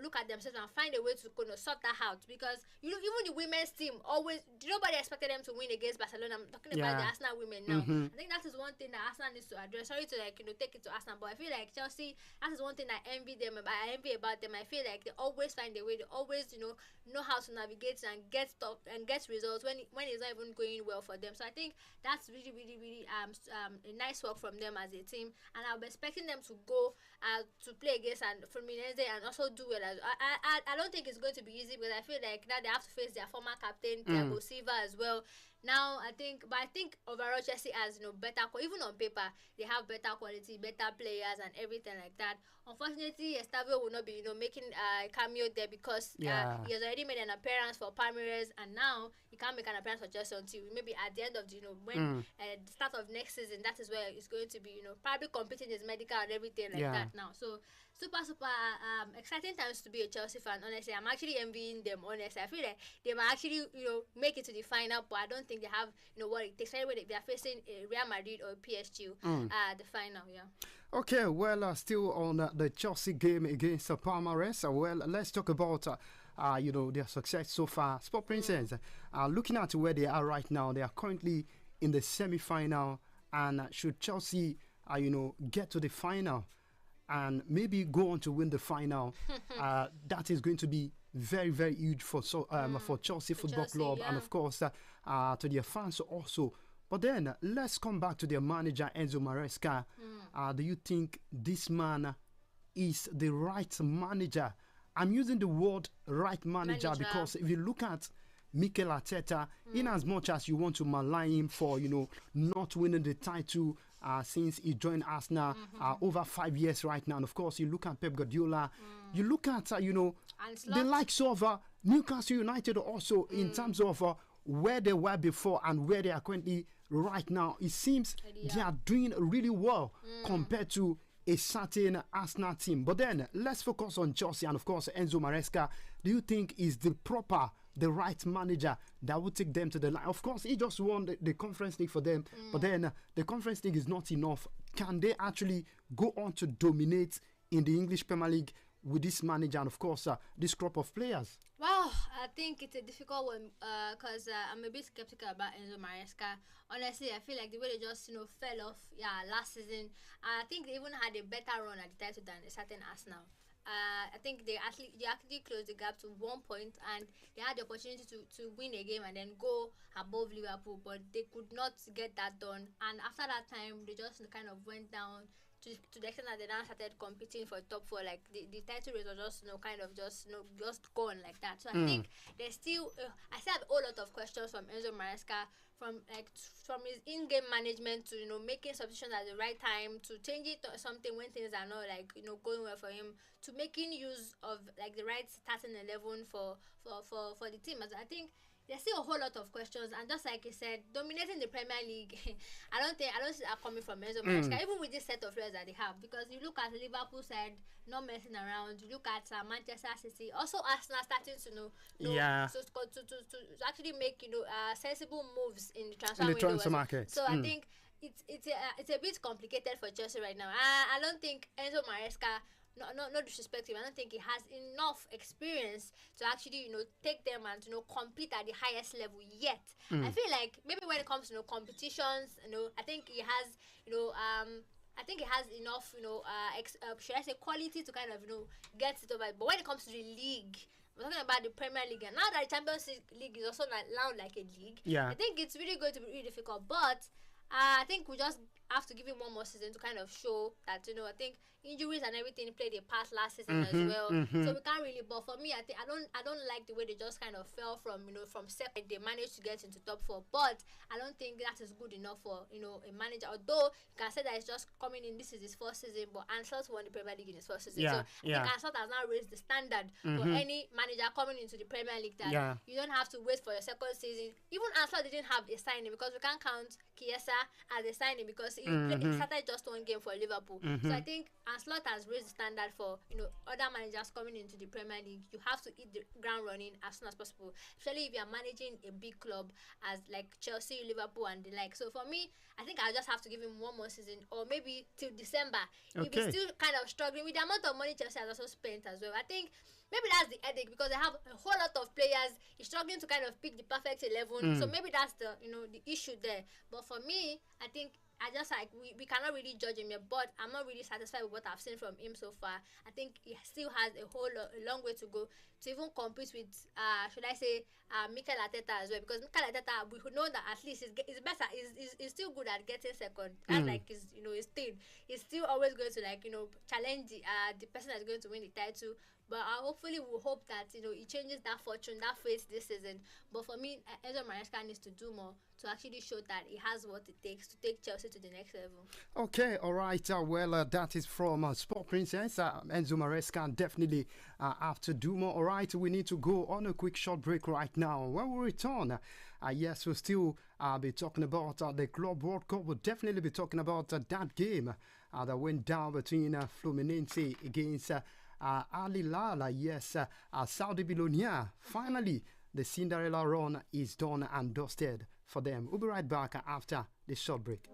look at themselves and find a way to sort that out, because even the women's team always, nobody expected them to win against Barcelona. I'm talking about the Arsenal women now. I think that is one thing that Arsenal needs to address. Sorry to take it to Arsenal, but I feel like Chelsea, that is one thing I envy them about. I envy about them. I feel like they always find a way. They always know how to navigate and get stuff and get results when it's not even going well for them. So I think that's really, really, really a nice work from them as a team, and I'll be expecting them to go to play against and Fluminense and also do well. I don't think it's going to be easy, because I feel like now they have to face their former captain Thiago Silva as well. Now I think overall Chelsea has better, even on paper they have better quality, better players and everything like that. Unfortunately, Estavio will not be making a cameo there, because he has already made an appearance for Palmeiras, and now he can't make an appearance for Chelsea until maybe at the end of the when the start of next season. That is where he's going to be probably completing his medical and everything like that now. So super exciting times to be a Chelsea fan. Honestly, I'm actually envying them. Honestly, I feel like they might actually make it to the final, but I don't think they have what it takes. Anyway, they are facing Real Madrid or PSG the final. Okay, well, still on the Chelsea game against Palmeiras. Well, let's talk about their success so far. Sport Princess, looking at where they are right now, they are currently in the semi-final, and should Chelsea get to the final and maybe go on to win the final, that is going to be very, very huge for Chelsea Football Club, and of course to their fans also. But then let's come back to their manager Enzo Maresca. Do you think this man is the right manager? I'm using the word right manager because if you look at Mikel Arteta, in as much as you want to malign him for not winning the title since he joined Arsenal over 5 years right now, and of course you look at Pep Guardiola, you look at the likes of Newcastle United also, in terms of where they were before and where they are currently right now, it seems they are doing really well compared to a certain Arsenal team. But then let's focus on Chelsea and of course Enzo Maresca. Do you think is the right manager that would take them to the line? Of course, he just won the Conference League for them, but then the Conference League is not enough. Can they actually go on to dominate in the English Premier League with this manager and of course this crop of players? Well, I think it's a difficult one because I'm a bit skeptical about Enzo Maresca. Honestly, I feel like the way they just fell off last season, I think they even had a better run at the title than a certain Arsenal. I think they actually closed the gap to 1 point, and they had the opportunity to win a game and then go above Liverpool, but they could not get that done. And after that time, they just kind of went down to the extent that they now started competing for top four. Like the title race was just just gone like that. So I think there's still I still have a whole lot of questions from Enzo Maresca, from his in-game management to making substitutions at the right time, to change it to something when things are not going well for him, to making use of the right starting 11 for the team. As I think there's still a whole lot of questions, and just like you said, dominating the Premier League, I don't see that coming from Enzo Maresca, even with this set of players that they have. Because you look at Liverpool side, not messing around. You look at Manchester City, also Arsenal starting to actually make sensible moves in the transfer market. So I think it's a bit complicated for Chelsea right now. I don't think Enzo Maresca, no disrespect to him, I don't think he has enough experience to actually take them and compete at the highest level yet. I feel like maybe when it comes to competitions, I think he has enough should I say quality to kind of get it over. But when it comes to the league, we're talking about the Premier League, and now that the Champions League is also now like a league, I think it's really going to be really difficult. But I think we just have to give him one more season to kind of show that I think injuries and everything played a part last season as well. So we can't really. But for me, I think I don't like the way they just kind of fell from from second. They managed to get into top four, but I don't think that is good enough for a manager. Although you can say that it's just coming in. This is his first season, but Ancelotti won the Premier League in his first season. So I think Ancelotti has now raised the standard for any manager coming into the Premier League, that you don't have to wait for your second season. Even Ancelotti didn't have a signing, because we can't count Chiesa as a signing, because He started just one game for Liverpool. So I think Ancelotti has raised the standard for other managers coming into the Premier League. You have to hit the ground running as soon as possible, especially if you are managing a big club as like Chelsea, Liverpool, and the like. So for me, I think I just have to give him one more season, or maybe till December. If he's still kind of struggling with the amount of money Chelsea has also spent as well, I think maybe that's the headache, because they have a whole lot of players. He's struggling to kind of pick the perfect 11. So maybe that's the the issue there. But for me, I think I just like we cannot really judge him yet, but I'm not really satisfied with what I've seen from him so far. I think he still has a long way to go to even compete with should I say Mikel Arteta as well, because Mikel Arteta, we know that at least is better, is still good at getting second. That's like his his thing. He's still always going to like challenge the person that's going to win the title. But hopefully we hope that he changes that fortune, that fate this season. But for me, Enzo Maresca needs to do more to actually show that he has what it takes to take Chelsea to the next level. Okay, all right. That is from Sport Princess. Enzo Maresca definitely have to do more. All right, we need to go on a quick short break right now. When we return, yes, we'll still be talking about the Club World Cup. We'll definitely be talking about that game that went down between Fluminense against Al-Hilal. Yes, Saudi Billionaire. Finally, the Cinderella run is done and dusted for them. We'll be right back after this short break.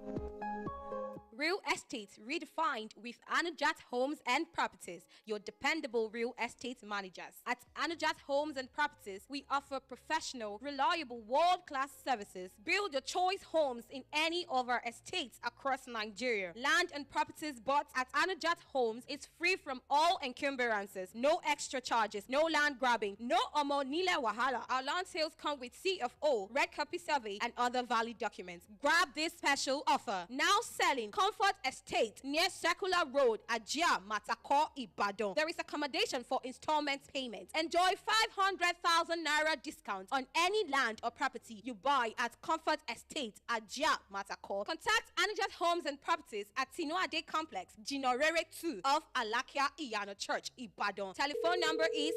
Real estate redefined with Anujat Homes and Properties, your dependable real estate managers. At Anujat Homes and Properties, we offer professional, reliable, world-class services. Build your choice homes in any of our estates across Nigeria. Land and properties bought at Anujat Homes is free from all encumbrances. No extra charges, no land grabbing, no Omonile Wahala. Our land sales come with CFO, red copy survey, and other valid documents. Grab this special offer. Now selling Comfort Estate near Circular Road, Ajia, Matako, Ibadan. There is accommodation for installment payments. Enjoy 500,000 naira discount on any land or property you buy at Comfort Estate, Ajia, Matako. Contact Anujat Homes and Properties at Tinoade Complex, Ginorere 2 of Alakia Iyano Church, Ibadan. Telephone number is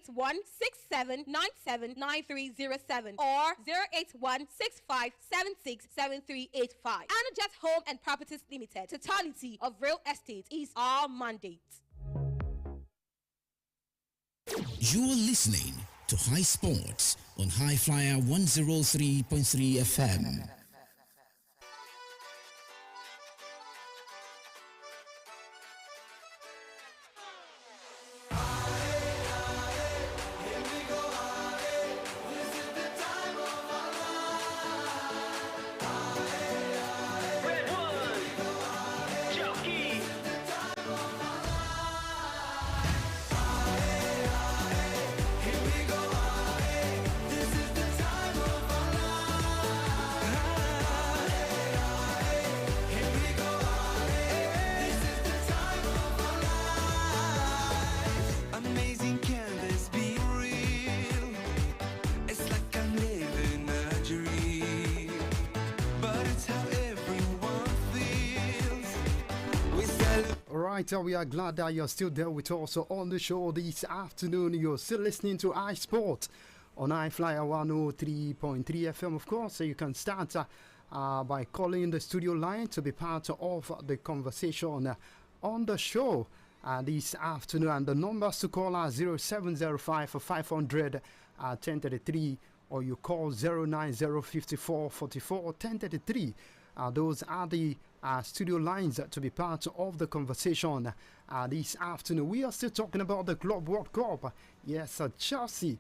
081-6797-9307 or 081-6576-7385. Anujat Home and Properties Limited. Totality of real estate is our mandate. You're listening to High Sports on I-FLIER 103.3 FM. We are glad that you're still there with us on the show this afternoon. You're still listening to iSport on I-FLIER 103.3 FM. Of course, you can start by calling the studio line to be part of the conversation on the show this afternoon. And the numbers to call are 0705 500 1033 or you call 09054 44 1033. Those are the studio lines to be part of the conversation this afternoon. We are still talking about the Club World Cup. Yes, Chelsea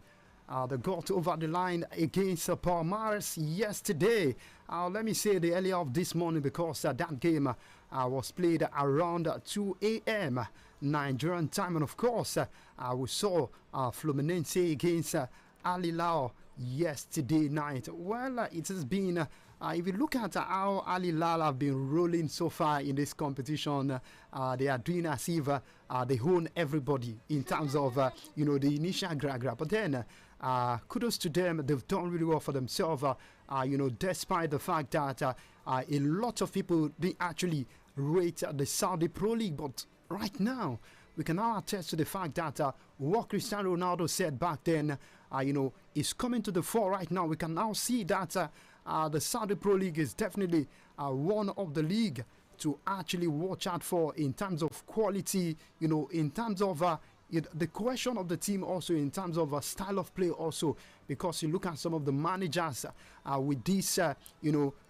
they got over the line against Palmeiras yesterday. Let me say the earlier of this morning, because that game was played around 2 a.m. Nigerian time. And of course, we saw Fluminense against Al-Hilal yesterday night. Well, it has been if you look at how Al-Hilal have been rolling so far in this competition, they are doing as if they own everybody in terms of the initial grab. But then kudos to them, they've done really well for themselves. Despite the fact that a lot of people didn't actually rate the Saudi Pro League, but right now we can now attest to the fact that what Cristiano Ronaldo said back then, is coming to the fore right now. We can now see that the Saudi Pro League is definitely one of the league to actually watch out for in terms of quality, in terms of the cohesion of the team, also in terms of style of play, also because you look at some of the managers with these,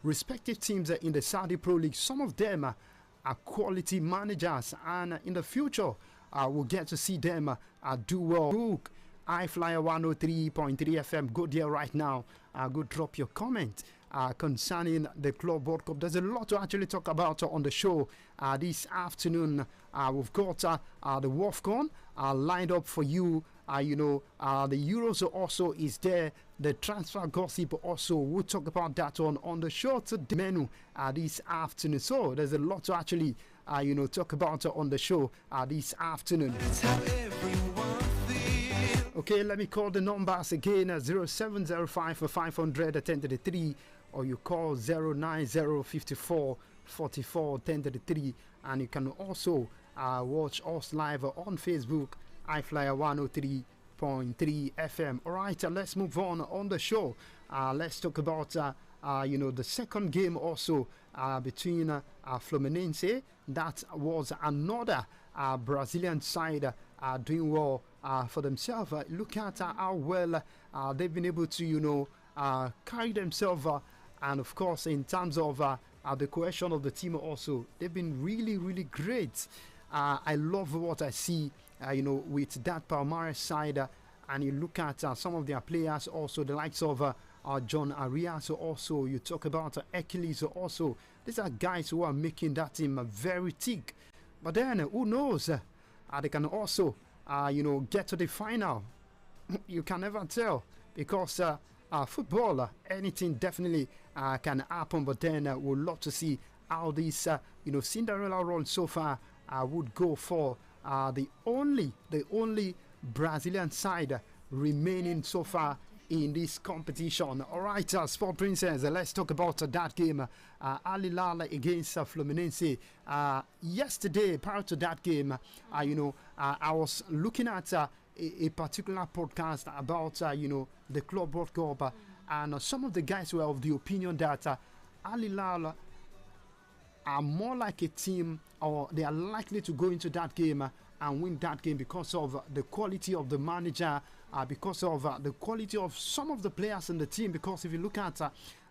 respective teams in the Saudi Pro League. Some of them are quality managers, and in the future, we'll get to see them do well. Look, I-FLIER 103.3 FM. Go there right now. Go drop your comment concerning the Club World Cup. There's a lot to actually talk about on the show this afternoon. We've got the WAFCON lined up for you. The Euros also is there. The transfer gossip also. We'll talk about that on the show to the menu this afternoon. So there's a lot to actually talk about on the show this afternoon. Okay, let me call the numbers again: 0705 500 1033, or you call 09054 44 1033, and you can also watch us live on Facebook, I-FLIER 103.3 FM. All right, let's move on the show. Let's talk about the second game also between Fluminense. That was another Brazilian side doing well for themselves. Look at how well they've been able to, carry themselves. And of course, in terms of the cohesion of the team also, they've been really, really great. I love what I see, with that Palmares side. And you look at some of their players also, the likes of John Arias also. You talk about Achilles also. These are guys who are making that team very thick. But then, who knows? They can also, get to the final. You can never tell, because football, anything definitely can happen. But then we'll love to see how this, Cinderella run so far would go for the only Brazilian side remaining so far in this competition. All right, Sport Princess, let's talk about that game. Al Hilal against Fluminense. Yesterday, prior to that game, I was looking at a particular podcast about, the Club World Cup, and some of the guys were of the opinion that Al Hilal are more like a team, or they are likely to go into that game and win that game because of the quality of the manager, because of the quality of some of the players in the team. Because if you look at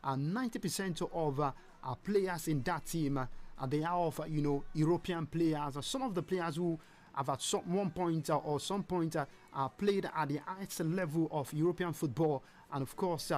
90% of players in that team, they are of European players. Some of the players who have at one point or some point played at the highest level of European football, and of course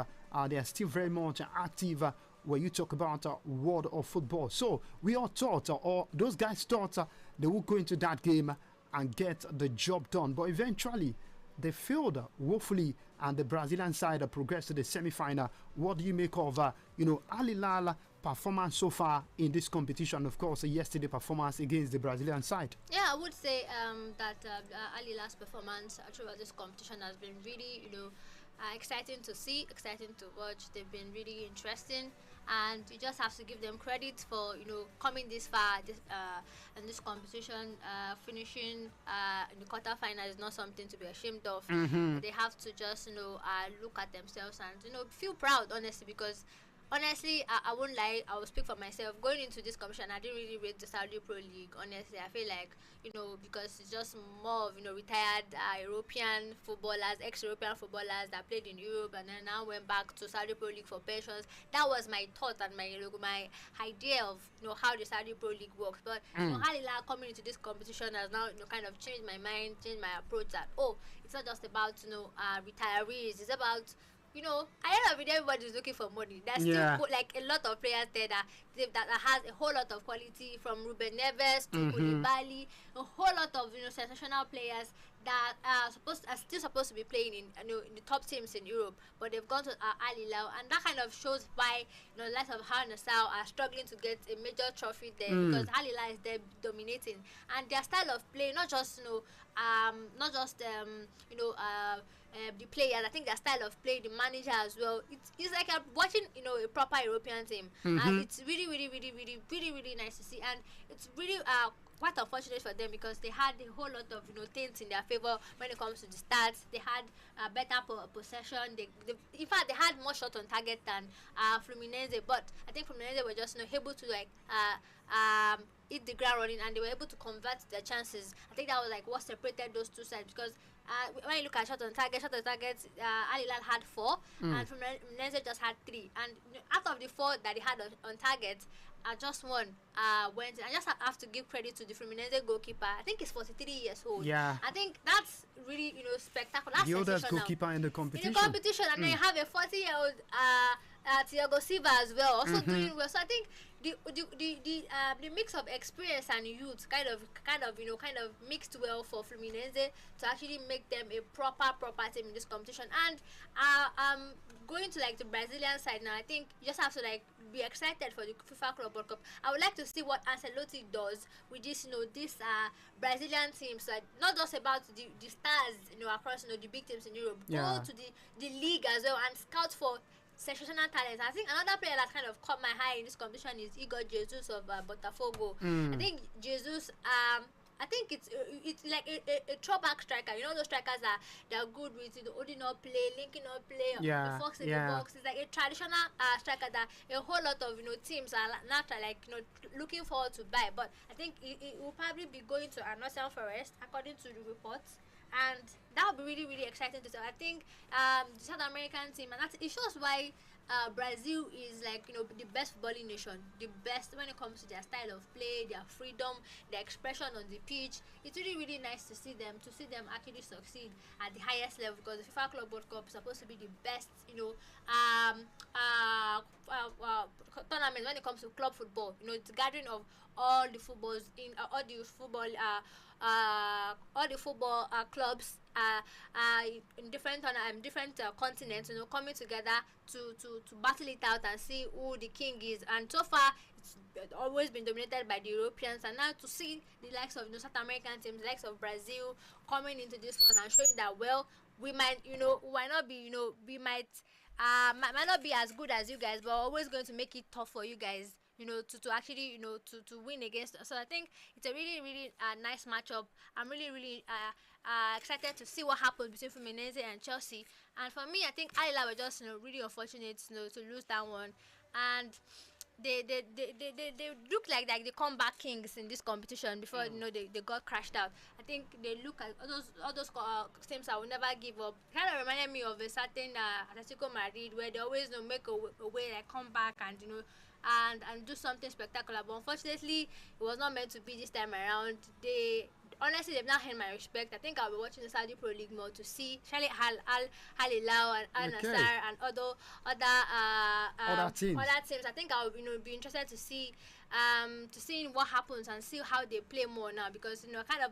they are still very much active when you talk about world of football. So we all thought, or those guys thought, they would go into that game and get the job done, but eventually they failed woefully, and the Brazilian side progressed to the semi-final. What do you make of Al Hilal performance so far in this competition? Of course, yesterday performance against the Brazilian side. Yeah, I would say that Al Hilal's performance throughout this competition has been really, exciting to see, exciting to watch. They've been really interesting, and you just have to give them credit for coming this far in this competition. Finishing in the quarterfinal is not something to be ashamed of. They have to just look at themselves and feel proud, honestly, because honestly, I won't lie, I will speak for myself. Going into this competition, I didn't really rate the Saudi Pro League. Honestly, I feel like, because it's just more of, retired European footballers, ex-European footballers that played in Europe and then now went back to Saudi Pro League for pensions. That was my thought and my idea of, how the Saudi Pro League works. But, Al Hilal coming into this competition has now, kind of changed my mind, changed my approach that, it's not just about, retirees. It's about, at the end of the day, everybody's looking for money. There's still like a lot of players there that has a whole lot of quality, from Ruben Neves to Koulibaly, a whole lot of sensational players that are still supposed to be playing in in the top teams in Europe, but they've gone to Al Hilal, and that kind of shows why lots of Al Nassr are struggling to get a major trophy there, because Al Hilal is there dominating, and their style of play, not just the players. I think their style of play, the manager as well. It's like watching, a proper European team. And it's really, really, really, really, really, really nice to see. And it's really quite unfortunate for them because they had a whole lot of things in their favor when it comes to the stats. They had better possession. In fact, they had more shot on target than Fluminense. But I think Fluminense were just able to hit the ground running, and they were able to convert their chances. I think that was like what separated those two sides because when you look at shot on target, Al Hilal had 4, and Fluminense just had 3. And out of the 4 that they had on target, just one went in. I just have to give credit to the Fluminense goalkeeper. I think he's 43 years old. Yeah. I think that's really spectacular. That's the oldest goalkeeper in the competition. In the competition, and then you have a 40-year-old Thiago Silva as well, also doing well. So I think the mix of experience and youth kind of mixed well for Fluminense to actually make them a proper team in this competition. And going to the Brazilian side now, I think you just have to be excited for the FIFA Club World Cup. I would like to see what Ancelotti does with this this Brazilian teams, not just about the stars across the big teams in Europe. Yeah. Go to the league as well and scout for sensational talents. I think another player that kind of caught my eye in this competition is Igor Jesus of Botafogo. I think Jesus, I think it's like a throwback striker. Those strikers they're good with holding up play, linking up play, the fox in the box. It's like a traditional striker that a whole lot of teams are not looking forward to buy. But I think it will probably be going to Nottingham Forest according to the reports. And that would be really, really exciting to see. I think the South American team, and it shows why Brazil is the best footballing nation, the best when it comes to their style of play, their freedom, their expression on the pitch. It's really, really nice to see them actually succeed at the highest level, because the FIFA Club World Cup is supposed to be the best tournament when it comes to club football. It's a gathering of all the footballs in all the football clubs in different continents, coming together to battle it out and see who the king is. And so far, it's always been dominated by the Europeans, and now to see the likes of South American teams, the likes of Brazil, coming into this one and showing that we might might not be as good as you guys, but always going to make it tough for you guys to actually to win against us. So I think it's a really, really nice matchup. I'm really, really excited to see what happens between Fluminense and Chelsea. And for me, I think Al Hilal were just really unfortunate to lose that one. And they look like the comeback kings in this competition before they got crashed out. I think they look like all those teams that will never give up. Kind of reminded me of a certain Atletico Madrid, where they always make a way come back and and do something spectacular. But unfortunately, it was not meant to be this time around. Honestly, they've not had my respect. I think I'll be watching the Saudi Pro League more to see Charlie Al Hilal and Al Nassr and other teams. I think I'll be interested to see seeing what happens and see how they play more now, because kind of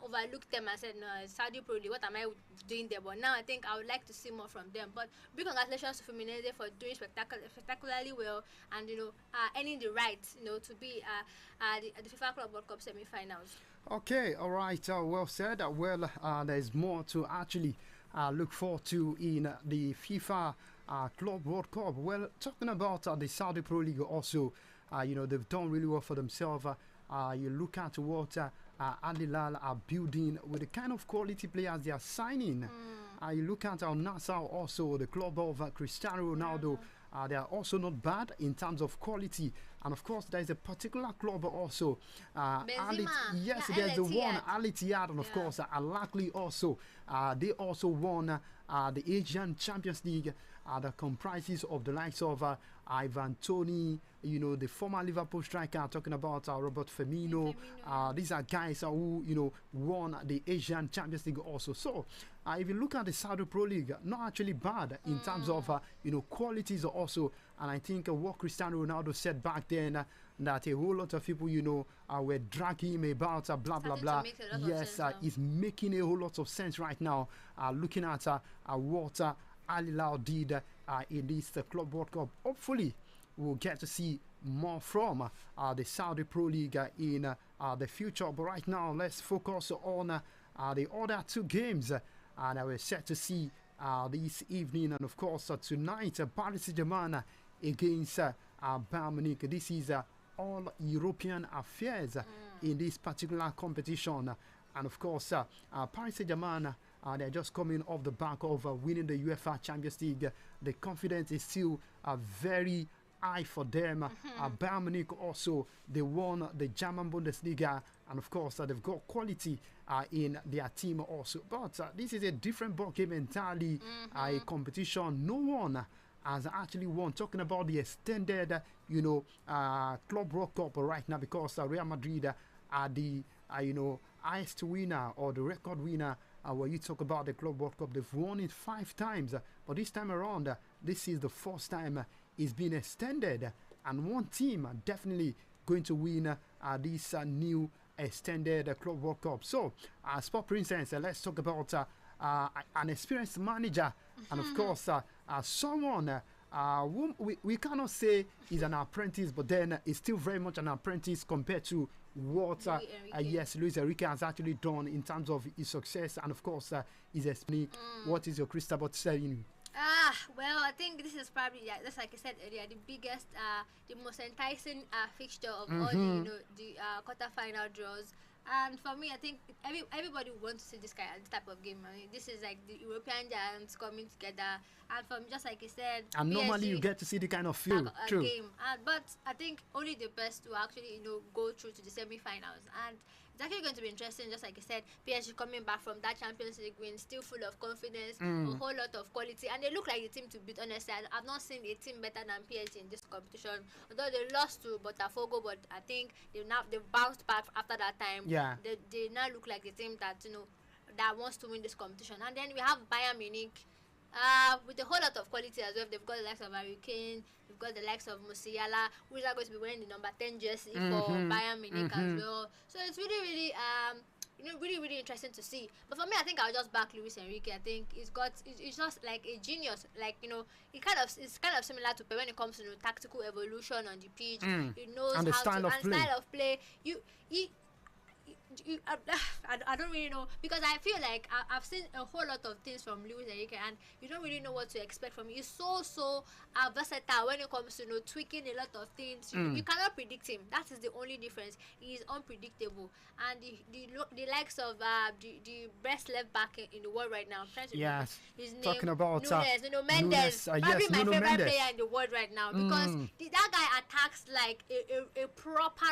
overlooked them and said, no, Saudi Pro League, what am I doing there? But now I think I would like to see more from them. But big congratulations to Fluminense for doing spectacularly well and earning the right to be at the FIFA Club World Cup semi-finals. Okay, all right, well said. There's more to actually look forward to in the FIFA Club World Cup. Well, talking about the Saudi Pro League also, they've done really well for themselves. You look at what Al Hilal are building with the kind of quality players they are signing. You look at Al Nassr also, the club of Cristiano Ronaldo. They are also not bad in terms of quality. And of course, there is a particular club also. Yes, there's the one, Al Ittihad, and of course, Al Ahly also. They also won the Asian Champions League that comprises of the likes of Ivan Toney, the former Liverpool striker, talking about Robert Firmino. These are guys who, won the Asian Champions League also. So, if you look at the Saudi Pro League, not actually bad in terms of, qualities also. And I think what Cristiano Ronaldo said back then, that a whole lot of people, were dragging him about, blah, blah, blah. Yes, it's making a whole lot of sense right now, looking at what Al Hilal did in this Club World Cup. Hopefully, we'll get to see more from the Saudi Pro League in the future. But right now, let's focus on the other two games and we're set to see this evening, and of course tonight, Paris Saint-Germain against Bayern Munich. This is all European affairs in this particular competition, and of course Paris Saint-Germain, they're just coming off the back of winning the UEFA Champions League. The confidence is still very high for them. Bayern Munich also, they won the German Bundesliga, and of course they've got quality in their team also. But this is a different ball game entirely, a competition no one has actually won. Talking about the extended, Club World Cup right now, because Real Madrid are the, highest winner, or the record winner. When you talk about the Club World Cup, they've won it 5 times. But this time around, this is the first time it's been extended. And one team definitely going to win this new extended Club World Cup. So, Sport Princess, let's talk about an experienced manager. And of course, someone whom we cannot say is an apprentice, but then is still very much an apprentice compared to what Luis Enrique has actually done in terms of his success, and of course his explaining. What is your crystal ball saying? Well, I think this is probably, just like I said earlier, the biggest, the most enticing fixture of all the quarterfinal draws. And for me, I think everybody wants to see this type of game. I mean, this is like the European giants coming together. And for me, just like you said, and PSG, normally you get to see the kind of feel. True. Game. But I think only the best will actually, go through to the semi-finals. And it's actually going to be interesting, just like you said, PSG coming back from that Champions League win, still full of confidence, a whole lot of quality, and they look like the team to beat. Honestly, I've not seen a team better than PSG in this competition. Although they lost to Botafogo, but I think they've bounced back after that time. Yeah, they now look like the team that that wants to win this competition. And then we have Bayern Munich. With a whole lot of quality as well. They've got the likes of Harry Kane, they've got the likes of Musiala, who is going to be wearing the number 10 jersey for Bayern Munich as well. So it's really, really interesting to see. But for me, I think I'll just back Luis Enrique. I think it's just like a genius. Like, it's kind of similar to Pep when it comes to tactical evolution on the pitch. He knows and the how style of play. I don't really know, because I feel like I've seen a whole lot of things from Luis Enrique, and you don't really know what to expect from him. He's so versatile when it comes to tweaking a lot of things. You cannot predict him. That is the only difference. He is unpredictable, and the likes of the best left back in the world right now. I'm trying to remember his name. Talking about Nuno Mendes, probably my favorite player in the world right now, because that guy attacks like a proper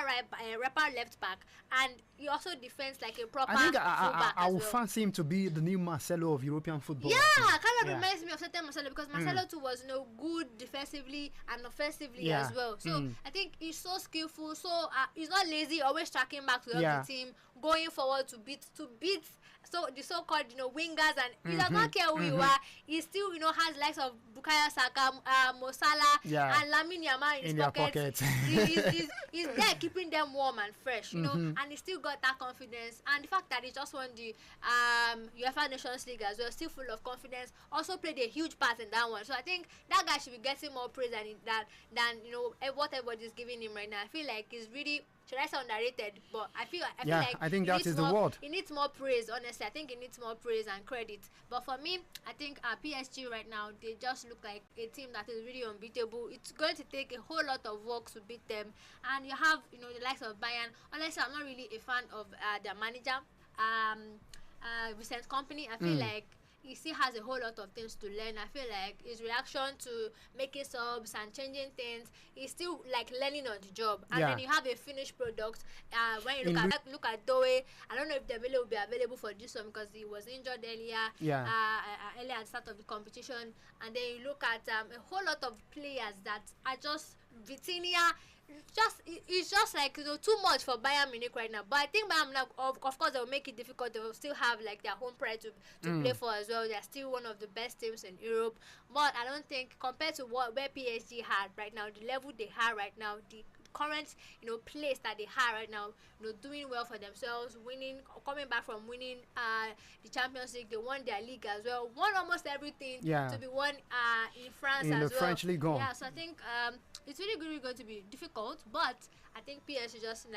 left back, and he also defends like a proper fullback. I would fancy him to be the new Marcelo of European football. Yeah, kind of reminds me of certain Marcelo, because Marcelo too was good defensively and offensively as well. So I think he's so skillful, so he's not lazy, always tracking back to help the team, going forward to beat so the so-called wingers, and he does not care who you are. He still has likes of Bukayo Saka, Mo Salah, and Lamine Yamal in his pockets. He's there keeping them warm and fresh, and he still got that confidence. And the fact that he just won the UEFA Nations League as well, still full of confidence, also played a huge part in that one. So I think that guy should be getting more praise than what everybody's giving him right now. I feel like he's really, should I say underrated, but I feel like I think that is the word. He needs more praise, honestly. I think he needs more praise and credit. But for me, I think PSG right now, they just look like a team that is really unbeatable. It's going to take a whole lot of work to beat them. And you have, the likes of Bayern. Honestly, I'm not really a fan of their manager, Vincent Kompany. I feel like he still has a whole lot of things to learn. I feel like his reaction to making subs and changing things, he's still like learning on the job. And then you have a finished product. When you look at Doe, I don't know if Dembele will be available for this one because he was injured earlier. Earlier at the start of the competition. And then you look at a whole lot of players that are just Vitinha. It's just like too much for Bayern Munich right now. But I think Bayern Munich, of course, they will make it difficult. They will still have like their home pride to play for as well. They're still one of the best teams in Europe. But I don't think, compared to where PSG had right now, the level they have right now, the current place that they have right now, doing well for themselves, coming back from winning the Champions League. They won their league as well, won almost everything to be won in France in as well. The French League. So I think it's really going to be difficult, but I think PSG just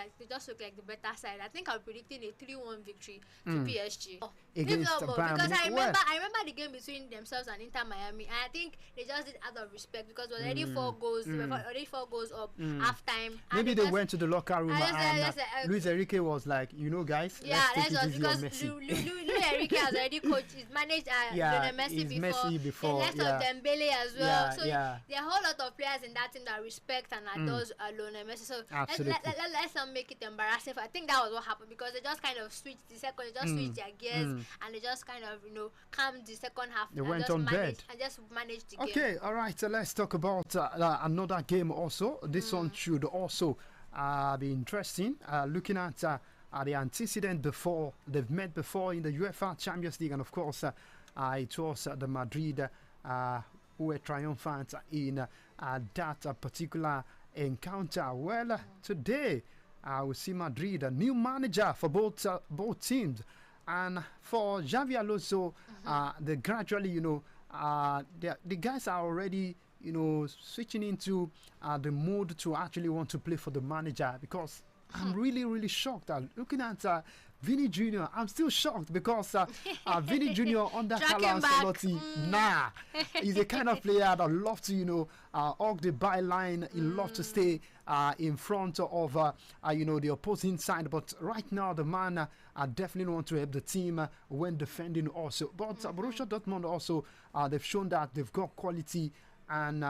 look like the better side. I think I'm predicting a 3-1 victory to PSG. against Bayern because Munich. I remember the game between themselves and Inter Miami, and I think they just did out of respect because it was already 4 goals. They were already 4 goals up half time. Maybe they went to the locker room and Luis Enrique was like, guys, let's take it easy on Messi. Luis Enrique has already coached, he's managed Lionel Messi before. The rest of Dembele as well. So there are a whole lot of players in that team that respect and adores Lionel Messi. So let's not make it embarrassing. I think that was what happened because they just kind of switched the second, they just switched their gears and they just kind of calmed the second half. They went on bed and just managed the game. Okay, all right. So let's talk about another game also. This one should also be interesting. Looking at the antecedent before they've met before in the UEFA Champions League, and of course it was the Madrid who were triumphant in that particular encounter. Well, today we see Madrid, a new manager for both teams, and for Xavi Alonso, they gradually, the guys are already, switching into the mode to actually want to play for the manager, because I'm really, really shocked. Looking at Vini Jr., I'm still shocked because Vini Jr. under Carlo Ancelotti, he's the kind of player that loves to, hug the byline. He loves to stay in front of, the opposing side. But right now, the man definitely want to help the team when defending also. But Borussia Dortmund also, they've shown that they've got quality. And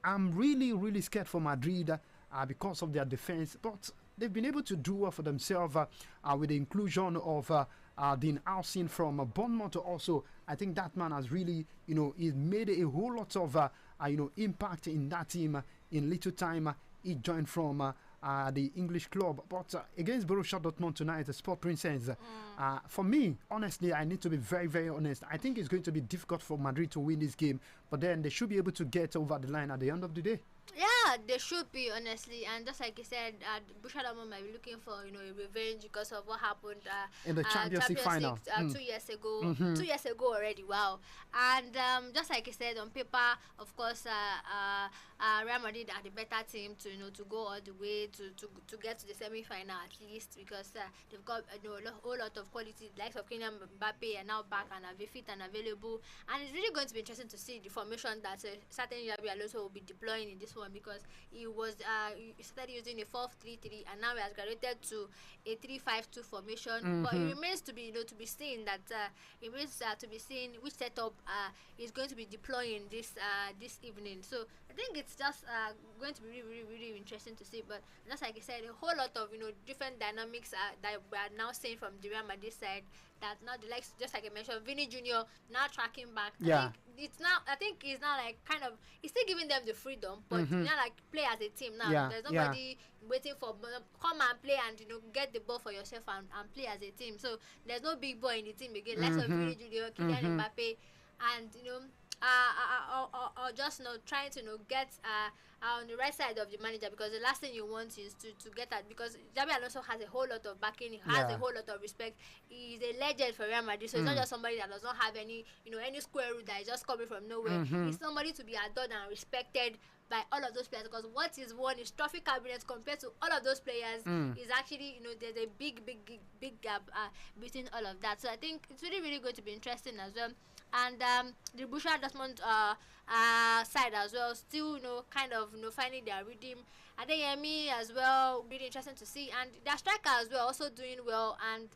I'm really, really scared for Madrid because of their defense. But they've been able to do well for themselves with the inclusion of Dean Alcin from Bournemouth also. I think that man has really, he's made a whole lot of, impact in that team in little time. He joined from the English club. But against Borussia Dortmund tonight, the Sport Princess, for me, honestly, I need to be very, very honest. I think it's going to be difficult for Madrid to win this game, but then they should be able to get over the line at the end of the day. Yeah, they should be, honestly. And just like you said, Borussia Dortmund might be looking for, a revenge because of what happened in the Champions League final 2 years ago. 2 years ago already, wow. And just like you said, on paper, of course, Real Madrid are the better team to, to go all the way to get to the semi-final at least, because they've got a whole lot of quality. The likes of Kylian Mbappe are now back and are fit and available. And it's really going to be interesting to see the formation that certain Xabi Alonso will be deploying in this one, because he started using a 4-3-3 and now he has graduated to a 3-5-2 formation. But it remains to be to be seen that to be seen which setup is going to be deploying this evening. So I think it's just going to be really, really, really interesting to see. But just like I said, a whole lot of different dynamics that we are now seeing from the Real Madrid side. That now the likes, just like I mentioned, Vini Jr. now tracking back. I think he's now like kind of, he's still giving them the freedom, but now like play as a team now. There's nobody waiting for come and play and get the ball for yourself and play as a team. So there's no big boy in the team again. Let's Vini Jr., Kylian Mbappe, and or just trying to get on the right side of the manager, because the last thing you want is to get that, because Xabi Alonso has a whole lot of backing, he has a whole lot of respect. He's a legend for Real Madrid, so he's not just somebody that does not have any any square root that is just coming from nowhere. He's somebody to be adored and respected by all of those players, because what is won is trophy cabinets compared to all of those players is actually there's a big gap between all of that. So I think it's really, really going to be interesting as well. And the Borussia Dortmund side as well, still kind of finding their rhythm. I think Yemi as well, really interesting to see, and their striker as well also doing well. And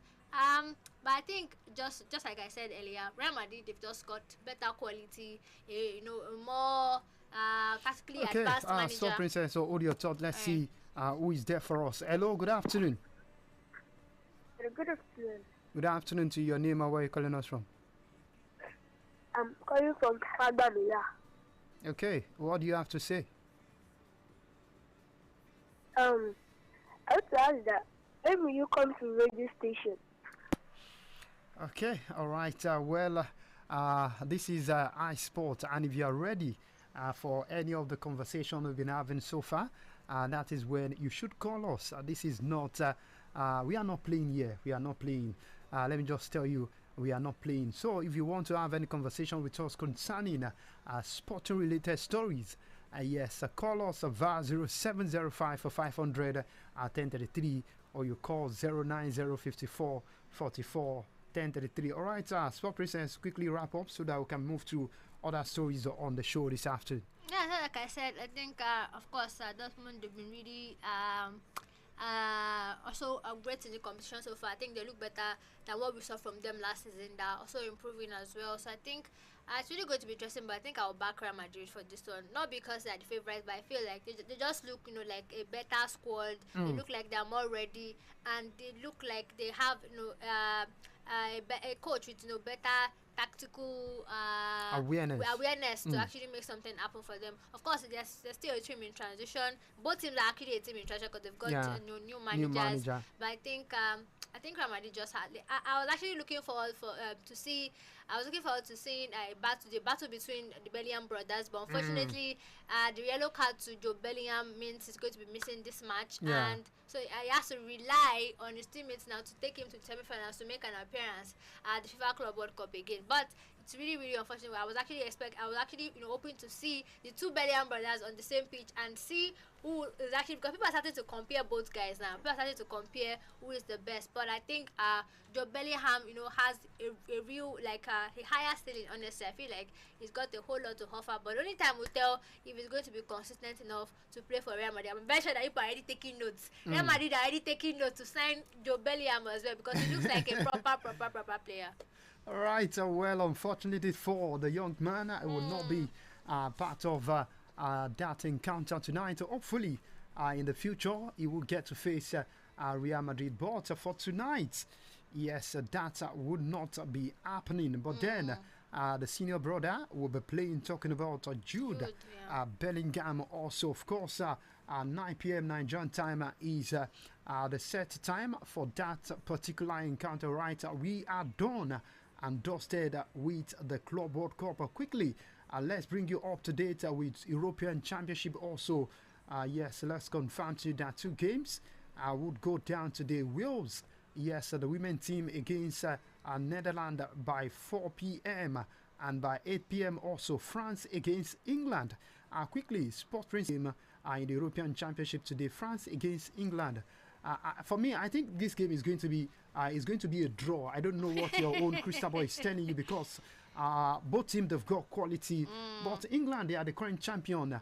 but I think just like I said earlier, Real Madrid, they've just got better quality, more tactically advanced manager. So Princess, so all your thoughts. Let's see who is there for us. Hello, good afternoon. Good afternoon. Good afternoon to your name and where you're calling us from. I'm calling from Fadamila. Okay, what do you have to say? I want to ask that, when will you come to radio station? Okay, all right. This is iSport, and if you are ready for any of the conversation we've been having so far, that is when you should call us. This is not, we are not playing here. We are not playing. Let me just tell you, we are not playing. So if you want to have any conversation with us concerning sporting related stories, yes, call us via 0705 for 500 1033, or you call 09054 44 10:33. All right, Sport Princess, quickly wrap up so that we can move to other stories on the show this afternoon. Yeah, so like I said, I think of course Dortmund, they've been really also great in the competition so far. I think they look better than what we saw from them last season. They're also improving as well. So I think it's really going to be interesting. But I think I'll back Real Madrid for this one. Not because they're the favorites, but I feel like they just look, like a better squad. They look like they're more ready, and they look like they have, a coach with better tactical awareness to actually make something happen for them. Of course, there's still a team in transition. Both teams are actually a team in transition because they've got new managers. But I think Real Madrid just had. I was actually looking forward to see. I was looking forward to seeing the battle between the Bellingham brothers, but unfortunately, the yellow card to Joe Bellingham means he's going to be missing this match, and so he has to rely on his teammates now to take him to the semi-finals to make an appearance at the FIFA Club World Cup again. But it's really, really unfortunate. I was actually hoping to see the two Bellingham brothers on the same pitch and see who is actually, because people are starting to compare both guys now. People are starting to compare who is the best. But I think Joe Bellingham, has a real a higher ceiling. Honestly, I feel like he's got a whole lot to offer. But only time will tell if he's going to be consistent enough to play for Real Madrid. I'm very sure that people are already taking notes. Real Madrid are already taking notes to sign Joe Bellingham as well, because he looks like a proper player. All right. Well, unfortunately for the young man, it will not be part of that encounter tonight. Hopefully, in the future, he will get to face Real Madrid. But for tonight, yes, that would not be happening. But then the senior brother will be playing, talking about Jude Bellingham. Also, of course, 9 p.m. Nigerian time is the set time for that particular encounter. Right, we are done and dusted with the Club World Cup. Quickly, let's bring you up to date with European Championship also. Yes, let's confirm to you that 2 games would go down today. Wales, yes, the women team against Netherlands by 4 p.m. and by 8 p.m. also France against England. Quickly, Sport Prince team in the European Championship today, France against England. For me, I think this game is going to be a draw. I don't know what your own crystal ball is telling you, because both teams have got quality. But England, they are the current champion,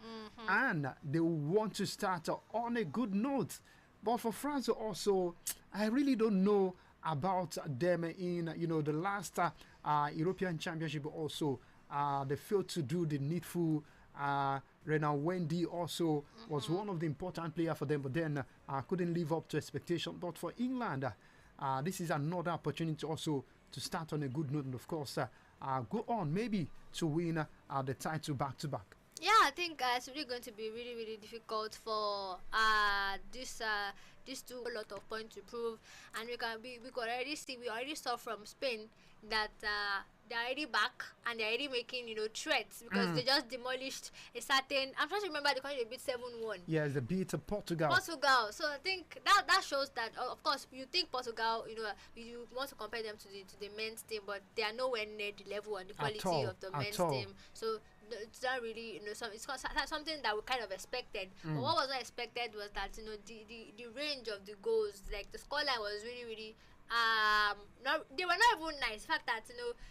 and they want to start on a good note. But for France also, I really don't know about them in the last European Championship. Also, they failed to do the needful. Renan Wendy also was one of the important players for them, but then couldn't live up to expectation. But for England, this is another opportunity also to start on a good note, and of course go on maybe to win the title back to back. Yeah, I think it's really going to be really, really difficult for these two, a lot of points to prove, and we already saw from Spain that they're already back and they're already making threats, because they just demolished a certain. I'm trying to remember the country they beat 7-1. Yes, they beat Portugal. So I think that shows that of course you think Portugal, you want to compare them to the men's team, but they are nowhere near the level and the quality of the men's team. So it's not really it's something that we kind of expected. But what was not expected was that the range of the goals, like the scoreline was really, really they were not even nice. The fact that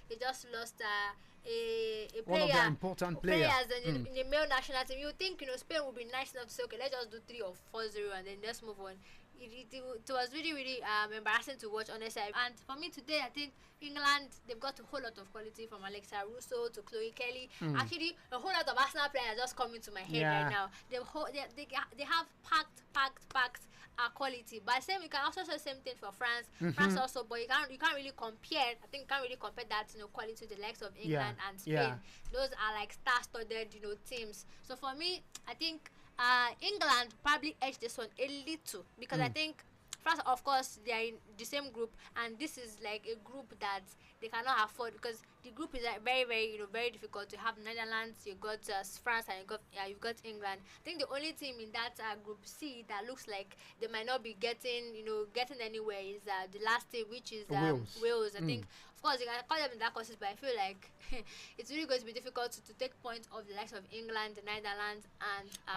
they just lost a player, one of the important players in the male national team. You think Spain would be nice enough to say, okay, let's just do 3 or 4-0 and then let's move on. It was really, really embarrassing to watch, honestly. And for me today, I think England, they've got a whole lot of quality, from Alexa Russo to Chloe Kelly. Actually, a whole lot of Arsenal players just coming to my head right now. They have packed quality. But same, you can also say the same thing for France. France also, but you can't really compare. I think you can't really compare that quality to the likes of England and Spain. Those are like star-studded teams. So for me, I think England probably edged this one a little, because I think France, of course, they are in the same group, and this is like a group that they cannot afford, because the group is very, very very difficult. To have Netherlands, you got France, and you've got England. I think the only team in that group C that looks like they might not be getting anywhere is the last team, which is Wales. I think, of course, you can call them in that courses, but I feel like it's really going to be difficult to take points of the likes of England, the Netherlands,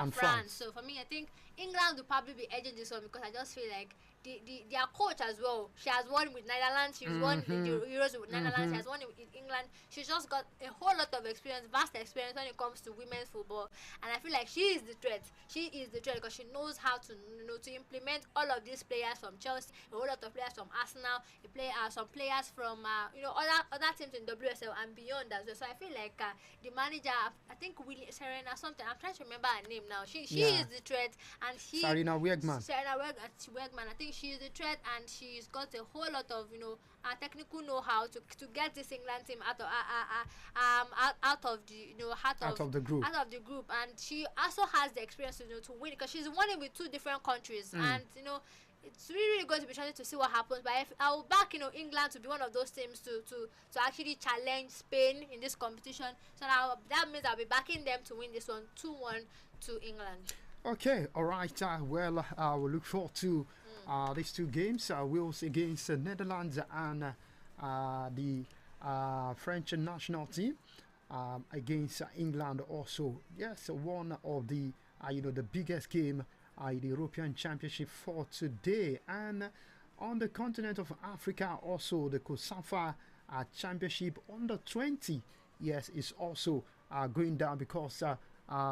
and France. So for me, I think England will probably be edging this one, because I just feel like their coach as well. She has won with Netherlands. She's won the Euros with Netherlands. She has won in England. She's just got a whole lot of experience, vast experience when it comes to women's football. And I feel like she is the threat. She is the threat because she knows how to to implement all of these players from Chelsea, a whole lot of players from Arsenal, some players from other teams in WSL and beyond as well. So I feel like the manager, I think Serena something. I'm trying to remember her name now. She is the threat, and Serena Wiegman. I think she is the threat, and she's got a whole lot of technical know-how to get this England team out of the group, and she also has the experience to win because she's won it with two different countries, and it's really going to be trying to see what happens. But I will back England to be one of those teams to actually challenge Spain in this competition. So now that means I'll be backing them to win this one 2-1 to England. Okay, all right. Well, we'll look forward to these two games. Wales against Netherlands and the French national team against England. Also, yes, one of the the biggest game in the European Championship for today. And on the continent of Africa, also the COSAFA Championship under 20. Yes, is also going down because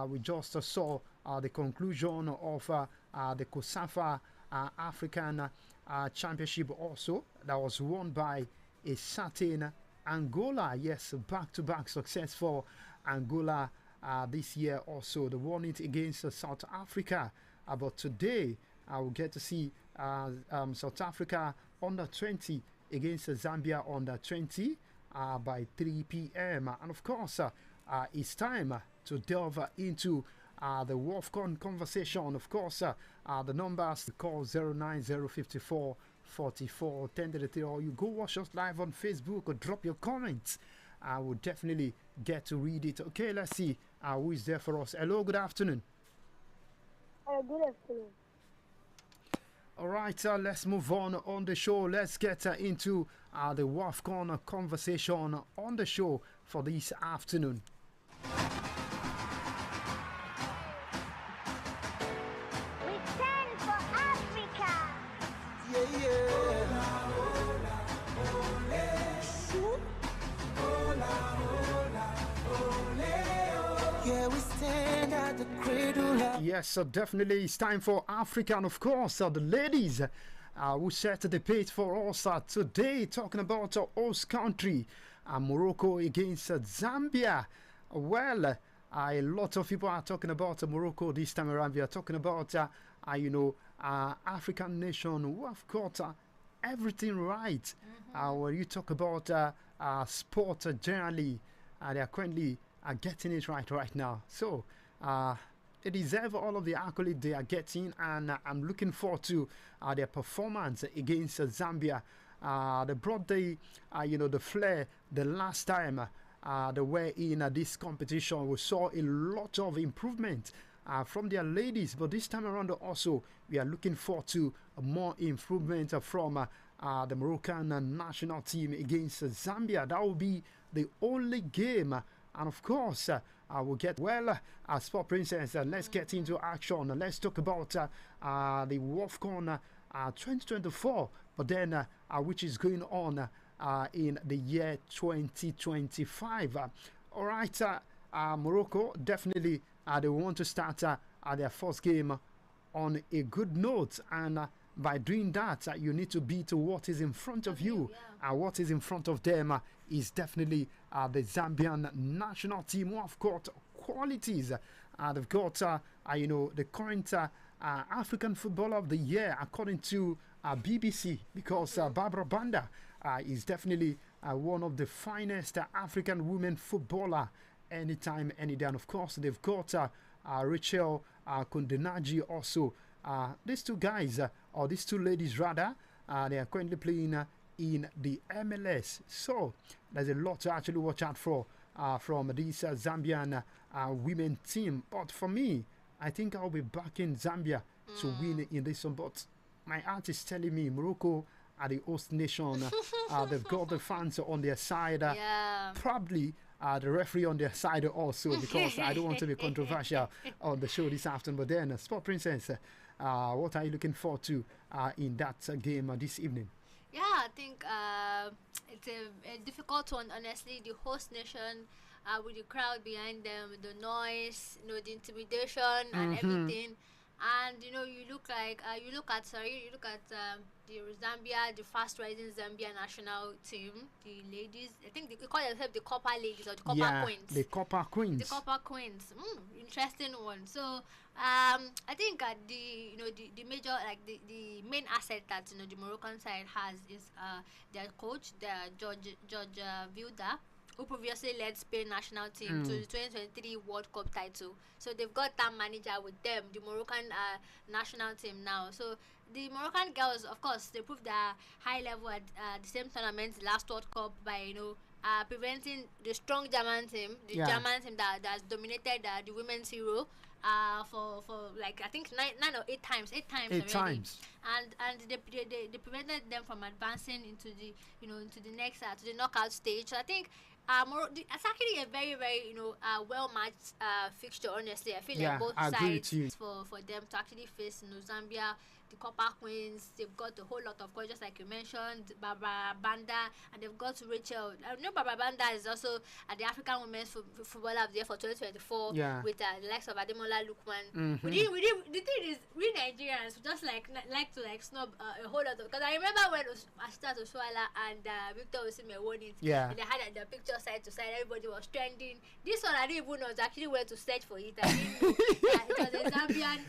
we just saw the conclusion of the COSAFA African Championship also that was won by a certain Angola. Yes, back-to-back success for Angola this year also. They won it against South Africa. But today I will get to see South Africa under 20 against Zambia under 20 by 3 p.m. And of course, it's time to delve into the WAFCON conversation. Of course, the numbers to call 09054 44 1033, or you go watch us live on Facebook or drop your comments. I will definitely get to read it. Okay, let's see who is there for us. Hello, good afternoon. Good afternoon. All right, let's move on the show. Let's get into the WAFCON conversation on the show for this afternoon. We stand for Africa. Yeah, yeah. Yeah, we stand at the cradle. Yes, so definitely it's time for Africa, and of course the ladies who set the pace for us today, talking about our host country, Morocco against Zambia. Well, a lot of people are talking about Morocco this time around. We are talking about African nation who have got everything right. When you talk about sport generally, they are currently getting it right now. So they deserve all of the accolades they are getting, and I'm looking forward to their performance against Zambia. They brought the the flair the last time they were in this competition. We saw a lot of improvement from their ladies, but this time around also we are looking forward to more improvement from the Moroccan national team against Zambia. That will be the only game. And of course, we'll get Sport Princess. Let's get into action. Let's talk about the WAFCON 2024, but then which is going on in the year 2025. All right, Morocco definitely they want to start their first game on a good note, and by doing that, you need to beat what is in front of you. What is in front of them is definitely the Zambian national team, who have got qualities. They've got, the current African Footballer of the Year, according to BBC, because Barbara Banda is definitely one of the finest African women footballer anytime, any day. And of course, they've got Rachel Kundenaji also. These two guys, or these two ladies rather, they are currently playing in the MLS. So there's a lot to actually watch out for from this Zambian women team. But for me, I think I'll be backing Zambia to win in this one. But my heart is telling me Morocco are the host nation. They've got the fans on their side. Probably the referee on their side also, because I don't want to be controversial on the show this afternoon. But then, Sport Princess, What are you looking forward to in that game this evening? Yeah, I think it's a difficult one, honestly. The host nation, with the crowd behind them, with the noise, the intimidation and everything. And you look like you look at the Zambia, the fast rising Zambia national team, the ladies. I think they call themselves the Copper Ladies or the Copper Queens. The Copper Queens. The Copper Queens. Interesting one. So I think the major, like the main asset that the Moroccan side has is their coach, their George Vilda, who previously led Spain national team to the 2023 World Cup title. So they've got that manager with them, the Moroccan national team now. So the Moroccan girls, of course, they proved their high level at the same tournament, last World Cup, by preventing the strong German team, German team that has dominated the women's hero. For like I think nine or eight times already. And they prevented them from advancing into the into the next to the knockout stage. So I think it's actually a very very well matched fixture. Honestly, I feel like both sides for them to actually face Zambia, the Copper Queens. They've got a whole lot of coaches, like you mentioned, Barbara Banda, and they've got Rachel. I know Barbara Banda is also the African Women's Footballer of the Year for 2024 with the likes of Ademola Lookman. The thing is, we Nigerians just like to snub a whole lot of, because I remember when Asita Oshuala and Victor Osimhen won it, and they had the picture side to side, everybody was trending. This one I didn't even know actually where to search for it. I didn't know it was a Zambian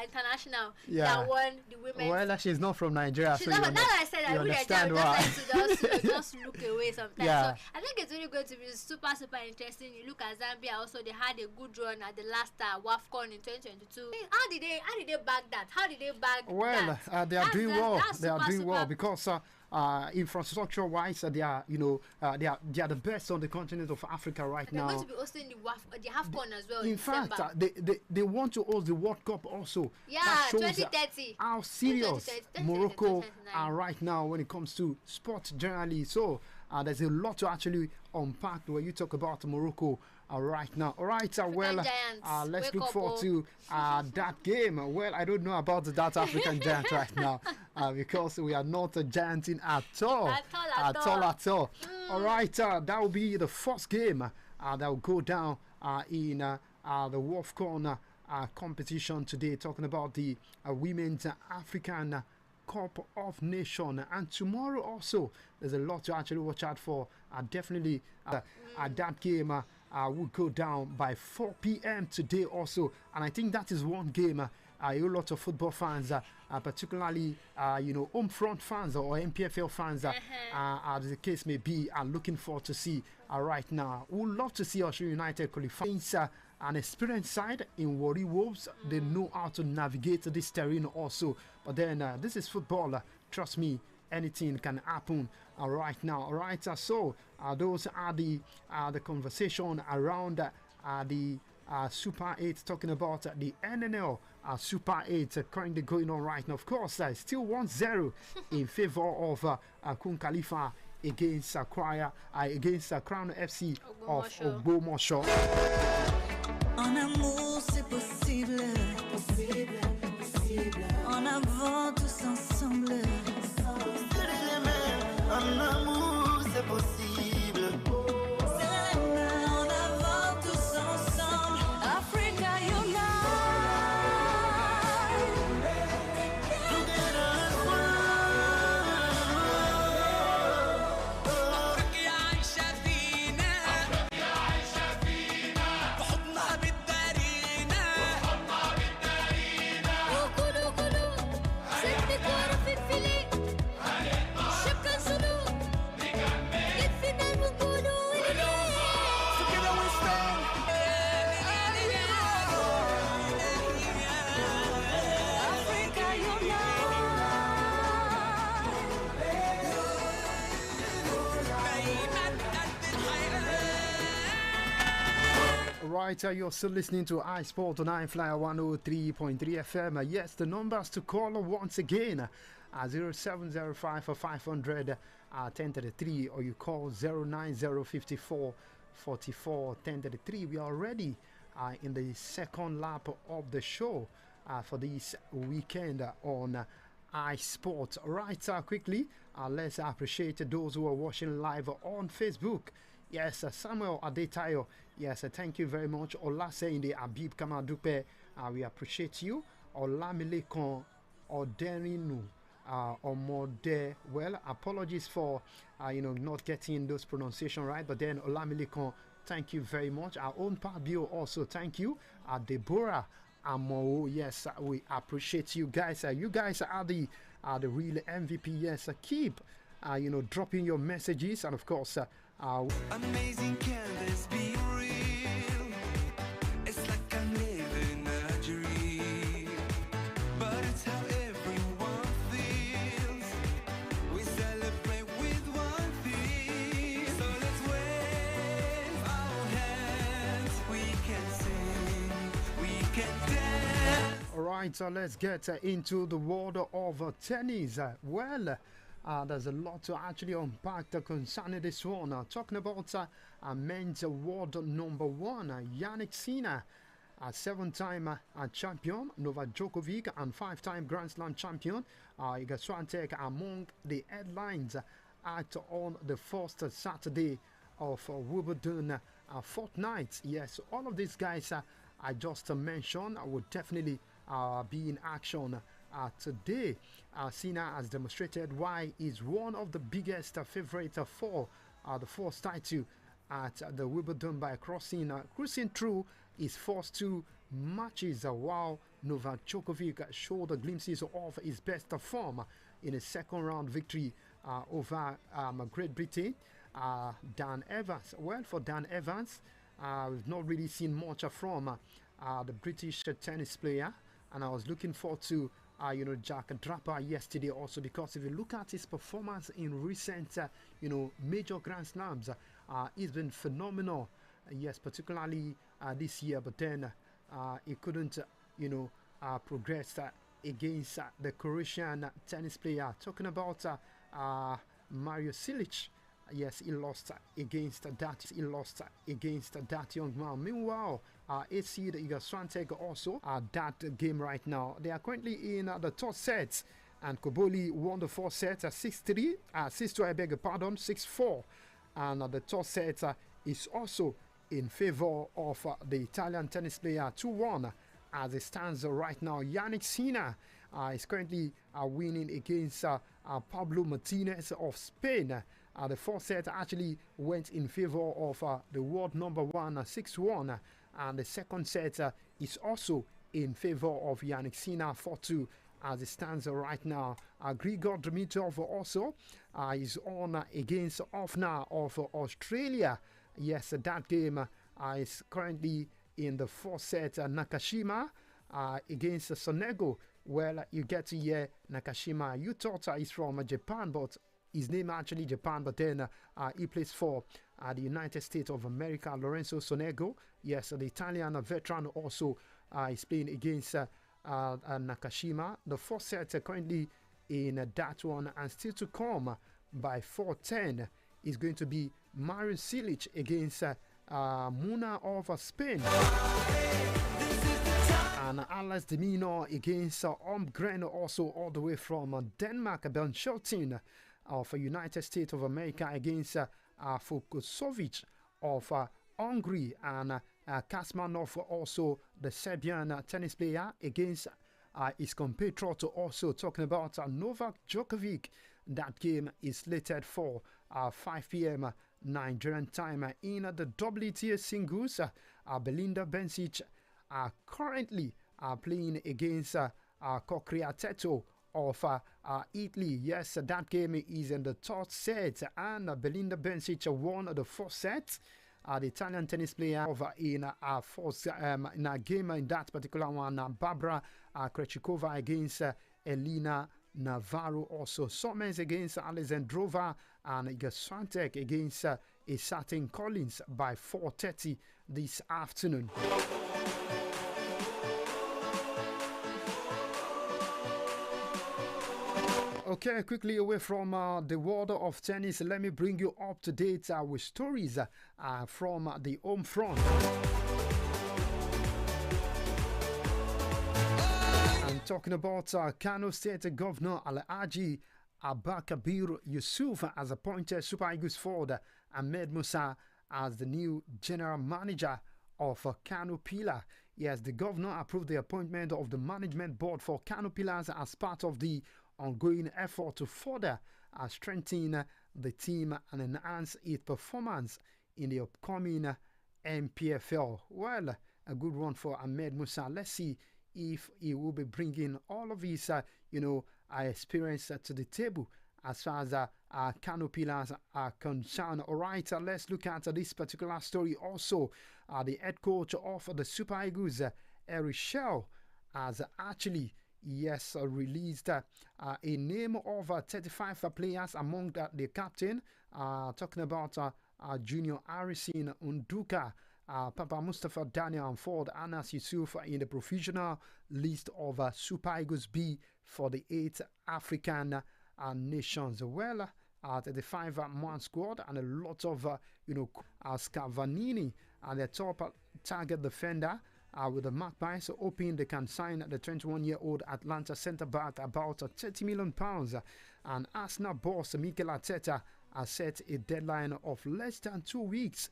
international that won the women. Well, she's not from Nigeria, she's so not, now I said I really just look away sometimes. So I think it's really going to be super interesting. You look at Zambia also, they had a good run at the last WAFCON in 2022. How did they bag that? How did they bag that? They are doing well. They are doing well because infrastructure wise, they are they are the best on the continent of Africa right now. They're going to be hosting the AFCON as well. In fact, they want to host the World Cup also. Yeah, that shows 2030. How serious Morocco are right now when it comes to sports generally. So there's a lot to actually unpack when you talk about Morocco right now. All right, let's look forward to that game. Well, I don't know about that African giant right now because we are not gianting at all. At all. All right, that will be the first game that will go down in the WAFCON competition today, talking about the Women's African Cup of Nations. And tomorrow also, there's a lot to actually watch out for. Definitely that game will go down by 4 p.m. today also. And I think that is one game a whole lot of football fans, particularly home front fans or MPFL fans, as the case may be, are looking forward to see right now. We would love to see Osun United qualify. An experienced side in Warri Wolves. They know how to navigate this terrain also. But then this is football. Trust me, anything can happen right now. All right, so those are the conversation around the Super 8, talking about the NNL Super 8 currently going on right now. Of course, still 1-0 in favor of Kun Khalifa against against Crown FC of Ogbomoso. En amour, c'est possible. En avant, tous ensemble. En amour, c'est possible. En avant, tous ensemble. Africa unite. Right, you're still listening to iSport on I-FLIER 103.3 FM. Yes, the numbers to call once again 0705 500 1033, or you call 09054 44 1033. We are already in the second lap of the show. for this weekend on iSport. Right, quickly, let's appreciate those who are watching live on Facebook. Yes, Samuel Adetayo. Yes, thank you very much. Olaseyinde Abib Kamadupe, we appreciate you. Olamilekon Oderinu Omode. Well, apologies for not getting those pronunciation right, but then Olamilekon, thank you very much. Our own Pabio also, thank you. Deborah Amo, yes, we appreciate you guys. You guys are the real MVP. Yes, keep dropping your messages, and of course, Amazing, can this be real? It's like I'm living a dream, but it's how everyone feels. We celebrate with one thing, so let's wave our hands. We can sing, we can dance. all right, so let's get into the world of tennis. There's a lot to actually unpack concerning this one. Talking about men's world number one, Yannick Sinner, a 7-time champion, Novak Djokovic, and 5-time Grand Slam champion, Iga Swiatek, among the headlines on the first Saturday of Wimbledon fortnight. Yes, all of these guys I just mentioned would definitely be in action today. Sinner has demonstrated why he's one of the biggest favorites for the first title at the Wimbledon by cruising through his first 2 matches, while Novak Djokovic showed glimpses of his best form in a second round victory over Great Britain. Dan Evans, well, for Dan Evans, we've not really seen much from the British tennis player, and I was looking forward to Jack Draper yesterday also, because if you look at his performance in recent major Grand Slams, he's been phenomenal. Yes, particularly this year, but then he couldn't progress against the Croatian tennis player. Talking about Mario Cilic. Yes, he lost against that young man. Meanwhile, AC the Iga Swiatek also that game right now. They are currently in the third set, and Koboli won the first set 6-3, 6-2, I beg your pardon, 6-4, and the third set is also in favor of the Italian tennis player 2-1 as it stands right now. Yannick Sinner is currently winning against Pablo Martinez of Spain. The first set actually went in favor of the world number one 6-1, and the second set is also in favor of Yannick Sinner 4-2 as it stands right now. Grigor Dimitrov also is on against Ofner of Australia. Yes, that game is currently in the fourth set. Nakashima against Sonego. Well, you get to hear Nakashima. You thought he's from Japan, but his name actually Japan, but then he plays for the United States of America. Lorenzo Sonego, yes, the Italian veteran, also is playing against Nakashima. The first set currently in that one, and still to come by 4:10 is going to be Mario Cilic against Muna of Spain. And Alex de Minaur against Omgren, also all the way from Denmark. Ben Shelton of United States of America against Fukusovic of Hungary, and Kasmanov, also the Serbian tennis player, against his compatriot, also talking about Novak Djokovic. That game is slated for 5 p.m. Nigerian time. In the WTA singles, Belinda Bencic are currently playing against Cocreatetto of Italy. Yes, that game is in the third set, and Belinda Bencic won the first set. The Italian tennis player over in in a game in that particular one, Barbara Krejcikova against Elena Navarro, also Somers against Alexandrova, and Iga Swiatek against a certain Collins by 4:30 this afternoon. Okay, quickly away from the world of tennis, let me bring you up to date with stories from the home front. And talking about Kano State Governor Alhaji Abakabir Yusuf has appointed Super Eagles forward Ahmed Musa as the new general manager of Kano Pillar. Yes, the governor approved the appointment of the management board for Kano Pillars as part of the ongoing effort to further strengthen the team and enhance its performance in the upcoming MPFL. Well, a good one for Ahmed Musa. Let's see if he will be bringing all of his, experience to the table as far as Kano Pillars are concerned. All right, let's look at this particular story also. The head coach of the Super Eagles, Eric Shell, has actually released a name of 35 players among the captain, talking about Junior Harrison Unduka, Papa Mustafa Daniel and Ford Anas Yusuf in the provisional list of Super Eagles B for the 8 African nations. Well, the 5-man squad and a lot of, Scavanini and the top target defender with the Magpies, hoping they can sign the 21-year-old Atlanta centre-back about £30 million. And Arsenal boss Mikel Arteta has set a deadline of less than 2 weeks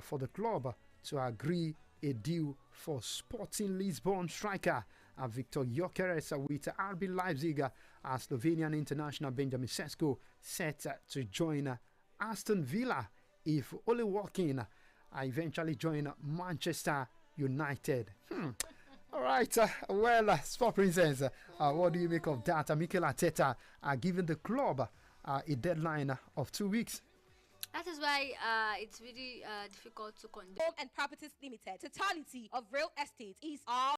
for the club to agree a deal for Sporting Lisbon striker Victor Gyökeres with RB Leipzig. Slovenian international Benjamin Sesko set to join Aston Villa if Ole Walking eventually join Manchester United. All right, Sport Princess, what do you make of that? Mikel Arteta giving the club a deadline of 2 weeks. That is why it's really difficult to conduct. Home and Properties Limited. Totality of real estate is our